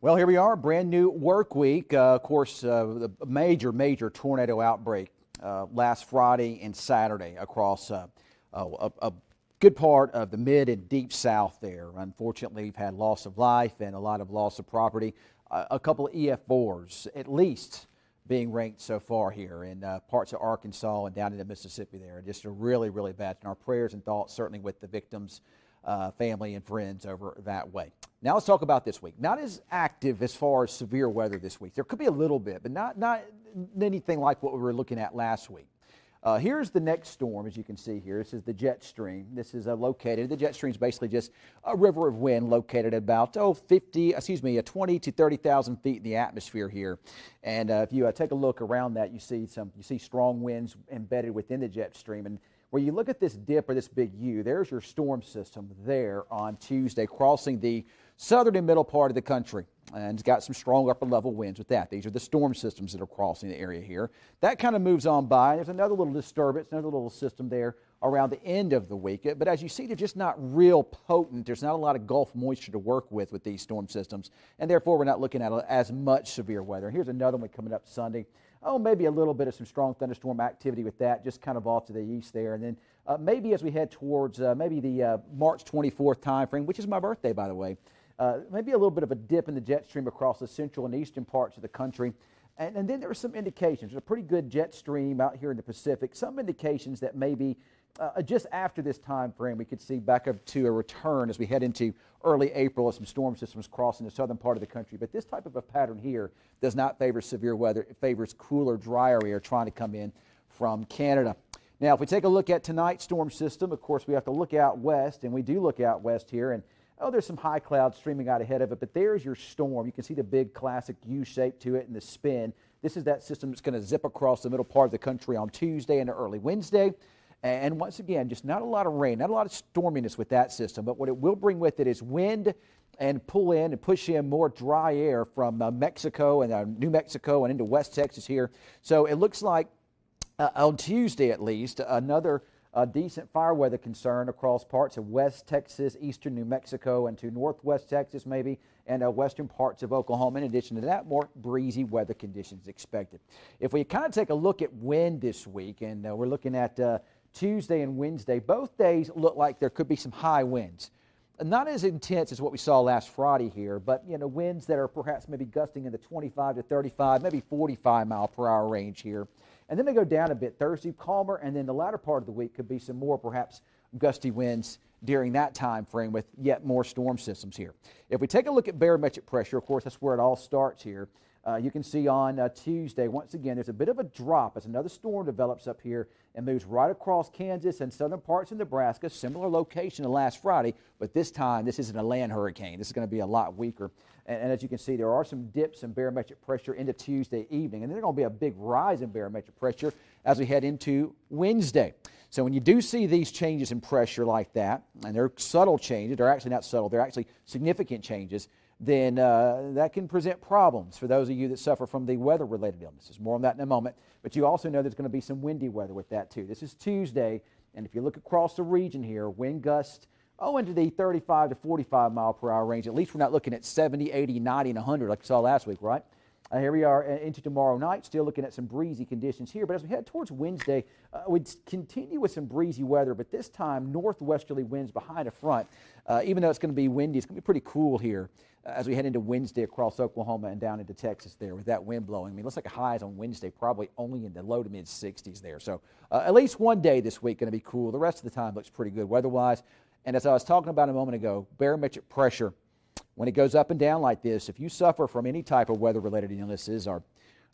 Well, here we are, brand new work week. Of course, the major tornado outbreak last Friday and Saturday across a good part of the mid and deep south there. Unfortunately, we've had loss of life and a lot of loss of property. A couple of EF4s, at least, being ranked so far here in parts of Arkansas and down into Mississippi there. Just a really bad. And our prayers and thoughts certainly with the victims, family and friends over that way. Now let's talk about this week. Not as active as far as severe weather this week. There could be a little bit, but not anything like what we were looking at last week. Here's the next storm, as you can see here. This is the jet stream. This is located. The jet stream is basically just a river of wind located at about 20 to 30,000 feet in the atmosphere here. And if you take a look around that, you see strong winds embedded within the jet stream. And where you look at this dip or this big U, there's your storm system there on Tuesday, crossing the southern and middle part of the country. And it's got some strong upper level winds with that. These are the storm systems that are crossing the area here. That kind of moves on by. There's another little disturbance, another little system there around the end of the week. But as you see, they're just not real potent. There's not a lot of Gulf moisture to work with these storm systems. And therefore, we're not looking at as much severe weather. Here's another one coming up Sunday. Maybe a little bit of some strong thunderstorm activity with that, just kind of off to the east there. And then maybe as we head towards maybe the March 24th time frame, which is my birthday, by the way, maybe a little bit of a dip in the jet stream across the central and eastern parts of the country. And then there are some indications. There's a pretty good jet stream out here in the Pacific. Some indications that maybe just after this time frame, we could see back up to a return as we head into early April of some storm systems crossing the southern part of the country. But this type of a pattern here does not favor severe weather. It favors cooler, drier air trying to come in from Canada. Now, if we take a look at tonight's storm system, of course, we have to look out west, and we do look out west here. And there's some high clouds streaming out ahead of it, but there's your storm. You can see the big classic U shape to it and the spin. This is that system that's going to zip across the middle part of the country on Tuesday and early Wednesday. And once again, just not a lot of rain, not a lot of storminess with that system, but what it will bring with it is wind and pull in and push in more dry air from Mexico and New Mexico and into West Texas here. So it looks like on Tuesday at least, another decent fire weather concern across parts of West Texas, eastern New Mexico, and to northwest Texas maybe, and western parts of Oklahoma. In addition to that, more breezy weather conditions expected. If we kind of take a look at wind this week, and we're looking at Tuesday and Wednesday, both days look like there could be some high winds. Not as intense as what we saw last Friday here, but winds that are perhaps maybe gusting in the 25 to 35, maybe 45 mile per hour range here. And then they go down a bit Thursday, calmer, and then the latter part of the week could be some more perhaps gusty winds during that time frame with yet more storm systems here. If we take a look at barometric pressure, of course, that's where it all starts here. You can see on Tuesday, once again, there's a bit of a drop as another storm develops up here and moves right across Kansas and southern parts of Nebraska, similar location to last Friday, but this time this isn't a land hurricane. This is going to be a lot weaker. And as you can see, there are some dips in barometric pressure into Tuesday evening, and there's going to be a big rise in barometric pressure as we head into Wednesday. So when you do see these changes in pressure like that, and they're subtle changes, they're actually not subtle, they're actually significant changes, then that can present problems for those of you that suffer from the weather-related illnesses. More on that in a moment. But you also know there's going to be some windy weather with that too. This is Tuesday, and if you look across the region here, wind gusts into the 35 to 45 mile per hour range. At least we're not looking at 70, 80, 90, and 100 like we saw last week, right? Here we are into tomorrow night, still looking at some breezy conditions here. But as we head towards Wednesday, we'd continue with some breezy weather, but this time northwesterly winds behind a front. Even though it's going to be windy, it's going to be pretty cool here as we head into Wednesday across Oklahoma and down into Texas there with that wind blowing. I mean, it looks like highs on Wednesday probably only in the low to mid 60s there. So at least one day this week going to be cool. The rest of the time looks pretty good weather-wise. And as I was talking about a moment ago, barometric pressure, when it goes up and down like this, if you suffer from any type of weather-related illnesses or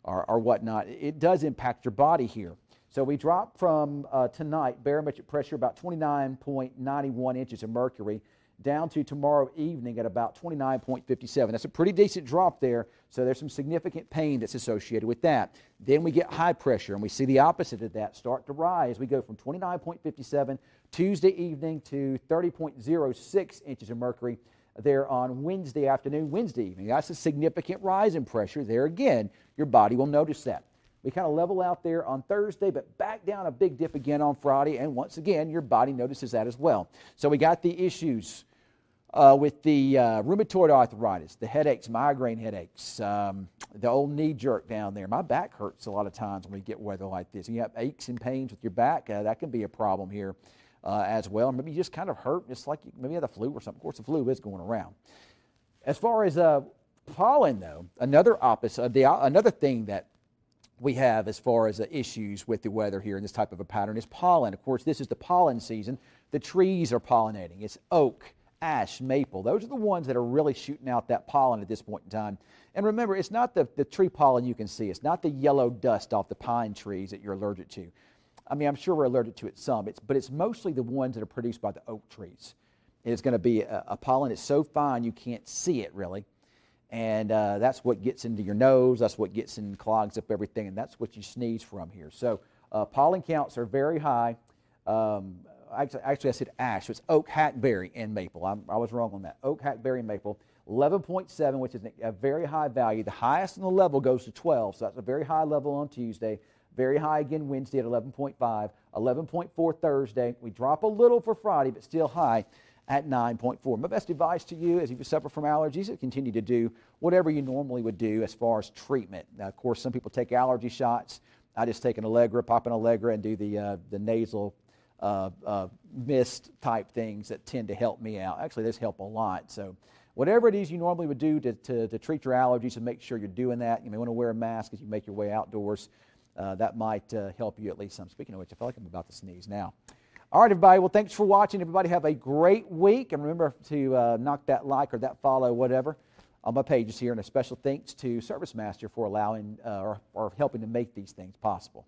whatnot, it does impact your body here. So we drop from tonight, barometric pressure about 29.91 inches of mercury, down to tomorrow evening at about 29.57. That's a pretty decent drop there, so there's some significant pain that's associated with that. Then we get high pressure, and we see the opposite of that start to rise. We go from 29.57 Tuesday evening to 30.06 inches of mercury there on Wednesday afternoon, Wednesday evening. That's a significant rise in pressure. There again, your body will notice that. We kind of level out there on Thursday, but back down a big dip again on Friday, and once again, your body notices that as well. So we got the issues With the rheumatoid arthritis, the headaches, migraine headaches, the old knee jerk down there. My back hurts a lot of times when we get weather like this. And you have aches and pains with your back. That can be a problem here as well. Maybe you just kind of hurt, just like maybe you have the flu or something. Of course, the flu is going around. As far as pollen, though, another thing that we have as far as issues with the weather here in this type of a pattern is pollen. Of course, this is the pollen season. The trees are pollinating. It's oak, ash, maple. Those are the ones that are really shooting out that pollen at this point in time. And remember, it's not the tree pollen you can see. It's not the yellow dust off the pine trees that you're allergic to. I mean, I'm sure we're allergic to it some, but it's mostly the ones that are produced by the oak trees. It's going to be a pollen that's so fine you can't see it really. And that's what gets into your nose. That's what gets in, clogs up everything, and that's what you sneeze from here. So pollen counts are very high. Actually, I said ash. So it's oak, hackberry, and maple. I was wrong on that. Oak, hackberry, and maple. 11.7, which is a very high value. The highest on the level goes to 12, so that's a very high level on Tuesday. Very high again Wednesday at 11.5. 11.4 Thursday. We drop a little for Friday, but still high at 9.4. My best advice to you as you suffer from allergies is to continue to do whatever you normally would do as far as treatment. Now, of course, some people take allergy shots. I just take an Allegra, pop an Allegra, and do the nasal mist type things that tend to help me out. Actually, this help a lot. So whatever it is you normally would do to treat your allergies, and make sure you're doing that. You may want to wear a mask as you make your way outdoors. That might help you at least some. Speaking of which, I feel like I'm about to sneeze now. All right, everybody. Well, thanks for watching. Everybody have a great week. And remember to knock that like or that follow, whatever, on my pages here. And a special thanks to Service Master for allowing or helping to make these things possible.